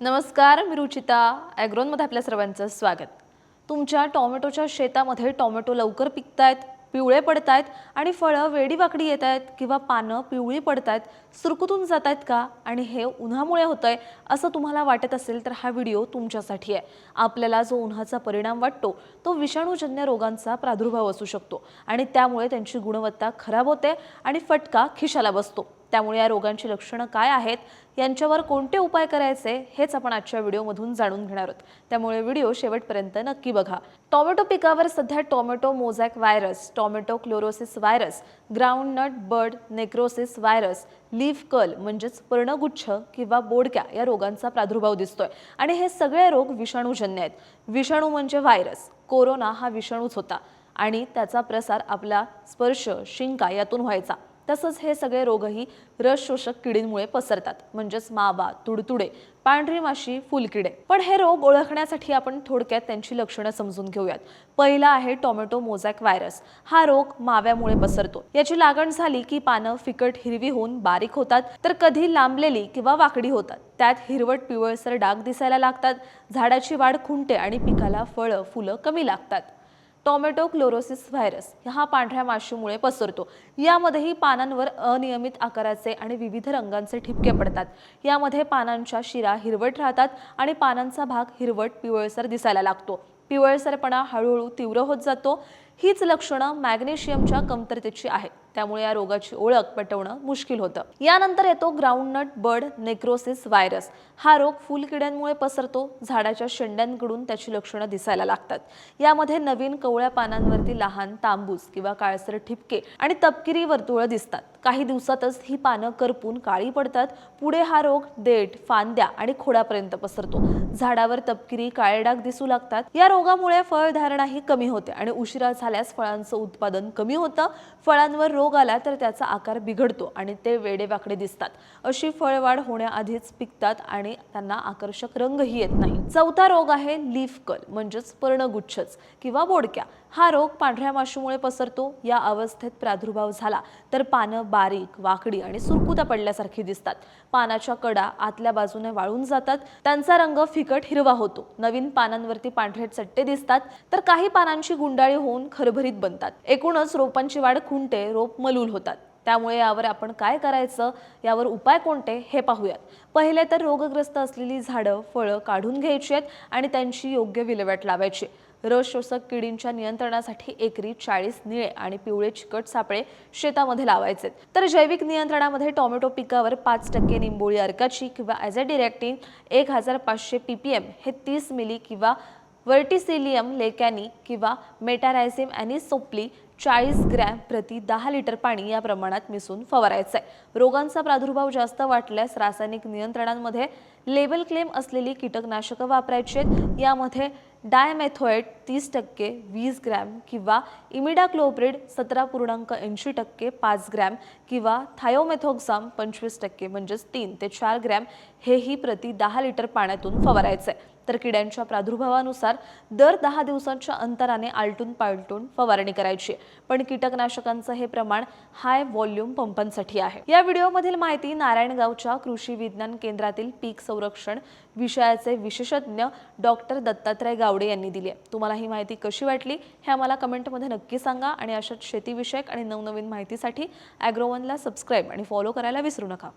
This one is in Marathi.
नमस्कार, मी रुचिता. ॲग्रोनमध्ये आपल्या सर्वांचं स्वागत. तुमच्या टोमॅटोच्या शेतामध्ये टोमॅटो लवकर पिकतायत, पिवळे पडतायत आणि फळं वेडीवाकडी येत आहेत किंवा पानं पिवळी पडतायत, सुरकुतून जात आहेत का आणि हे उन्हामुळे होतंय असं तुम्हाला वाटत असेल तर हा व्हिडिओ तुमच्यासाठी आहे. आपल्याला जो उन्हाचा परिणाम वाटतो तो विषाणूजन्य रोगांचा प्रादुर्भाव असू शकतो आणि त्यामुळे त्यांची गुणवत्ता खराब होते आणि फटका खिशाला बसतो. त्यामुळे या रोगांची लक्षणं काय आहेत, यांच्यावर कोणते उपाय करायचे हेच आपण आजच्या व्हिडिओमधून जाणून घेणार आहोत. त्यामुळे व्हिडिओ शेवटपर्यंत नक्की बघा. टोमॅटो पिकावर सध्या tomato mosaic virus, tomato chlorosis virus, groundnut bird necrosis virus, leaf curl म्हणजेच पर्णगुच्छ किंवा बोडक्या या रोगांचा प्रादुर्भाव दिसतोय आणि हे सगळे रोग विषाणूजन्य आहेत. विषाणू म्हणजे व्हायरस. कोरोना हा विषाणूच होता आणि त्याचा प्रसार आपला स्पर्श, शिंका यातून व्हायचा. तसंच हे सगळे रोगही रस शोषक किडींमुळे पसरतात, म्हणजेच मावा, तुडतुडे, पांढरी माशी, फुलकिडे. पण हे रोग ओळखण्यासाठी आपण थोडक्यात त्यांची लक्षणं समजून घेऊयात. पहिला आहे टोमॅटो मोझॅक व्हायरस. हा रोग माव्यामुळे पसरतो. याची लागण झाली की पानं फिकट हिरवी होऊन बारीक होतात, तर कधी लांबलेली किंवा वाकडी होतात. त्यात हिरवट पिवळसर डाग दिसायला लागतात, झाडाची वाढ खुंटते आणि पिकाला फळं, फुलं कमी लागतात. टोमॅटो क्लोरोसिस व्हायरस हा पांढऱ्या माशीमुळे पसरतो. यामध्येही पानांवर अनियमित आकाराचे आणि विविध रंगांचे ठिपके पडतात. यामध्ये पानांच्या शिरा हिरवट राहतात आणि पानांचा भाग हिरवट पिवळसर दिसायला लागतो. पिवळसरपणा हळूहळू तीव्र होत जातो. हीच लक्षणं मॅग्नेशियमच्या कमतरतेची आहेत. त्यामुळे या रोगाची ओळख पटवणं मुश्किल होतं. यानंतर येतो ग्राउंडनट बर्ड नेक्रोसिस व्हायरस. हा रोग फुलकिड्यांमुळे पसरतो. झाडाच्या शेंड्यांकडून त्याची लक्षणं दिसायला लागतात. यामध्ये नवीन कवळ्या पानांवरती लहान तांबूस किंवा काळसर ठिपके आणि तपकिरी वर्तुळं दिसतात. काही दिवसातच ही पानं करपून काळी पडतात. पुढे हा रोग देठ, फांद्या आणि खोडापर्यंत पसरतो. झाडावर तपकिरी काळे डाग दिसू लागतात. या रोगामुळे फळधारणाही कमी होते आणि उशिरा झाल्यास फळांचं उत्पादन कमी होतं. फळांवर रोग आला तर त्याचा आकार बिघडतो आणि ते वेडेवाकडे दिसतात. अशी फळवाढ होण्याआधीच पिकतात आणि त्यांना आकर्षक रंगही येत नाही. चौथा रोग आहे लीफ कर्ल म्हणजेच पर्णगुच्छच किंवा बोडक्या. हा रोग पांढऱ्या माशीमुळे पसरतो. या अवस्थेत प्रादुर्भाव झाला तर पानं बारीक, वाकडी आणि सुरकुत्या पडल्यासारखी दिसतात. पानाच्या कडा आतल्या बाजूने वाळून जातात. त्यांचा रंग फिकट हिरवा होतो. नवीन पानांवरती पांढरे चट्टे दिसतात तर काही पानांची गुंडाळी होऊन खरभरीत बनतात. एकूणच रोपांची वाढ खुंटते, रोप मलूल होतात. त्यामुळे यावर आपण काय करायचं, यावर उपाय कोणते हे पाहूयात. पहिले तर रोगग्रस्त असलेली झाडं, फळं काढून घ्यायची आहेत आणि त्यांची योग्य विल्हेवाट लावायची. रस शोषक किडींच्या नियंत्रणासाठी एकरी 40 निळे आणि पिवळे चिकट सापळे शेतामध्ये लावायचे. तर जैविक नियंत्रणामध्ये टोमॅटो पिकावर 5% निंबोळी अर्काची किंवा ॲझॅडिरेक्टिन 1500 ppm हे 30 मिली किंवा वर्टिसिलियम लेकॅनी किंवा मेटारायझिम ॲनिसोप्ली 40 ग्रॅम प्रति 10 लिटर पाणी या प्रमाणात मिसळून फवारायचं आहे. रोगांचा प्रादुर्भाव जास्त वाटल्यास रासायनिक नियंत्रणांमध्ये लेबल क्लेम असलेली कीटकनाशकं वापरायची आहेत. यामध्ये डायमेथोएट 30% 20 ग्रॅम किंवा इमिडाक्लोप्रिड 17.80% 5 ग्रॅम किंवा थायोमेथोक्साम 25% म्हणजेच 3 ते 4 ग्रॅम हेही प्रति 10 लिटर पाण्यातून फवारायचं आहे. तर किड्यांच्या प्रादुर्भावानुसार दर 10 दिवसांच्या अंतराने आलटून पालटून फवारणी करायची. पण कीटकनाशकांचं हे प्रमाण हाय व्हॉल्यूम पंपांसाठी आहे. या व्हिडिओमधील माहिती नारायणगावच्या कृषी विज्ञान केंद्रातील पीक संरक्षण विषयाचे विशेषज्ञ डॉक्टर दत्तात्रय गावडे यांनी दिली आहे. तुम्हाला ही माहिती कशी वाटली हे आम्हाला कमेंटमध्ये नक्की सांगा आणि अशाच शेतीविषयक आणि नवनवीन माहितीसाठी ॲग्रोवनला सबस्क्राईब आणि फॉलो करायला विसरू नका.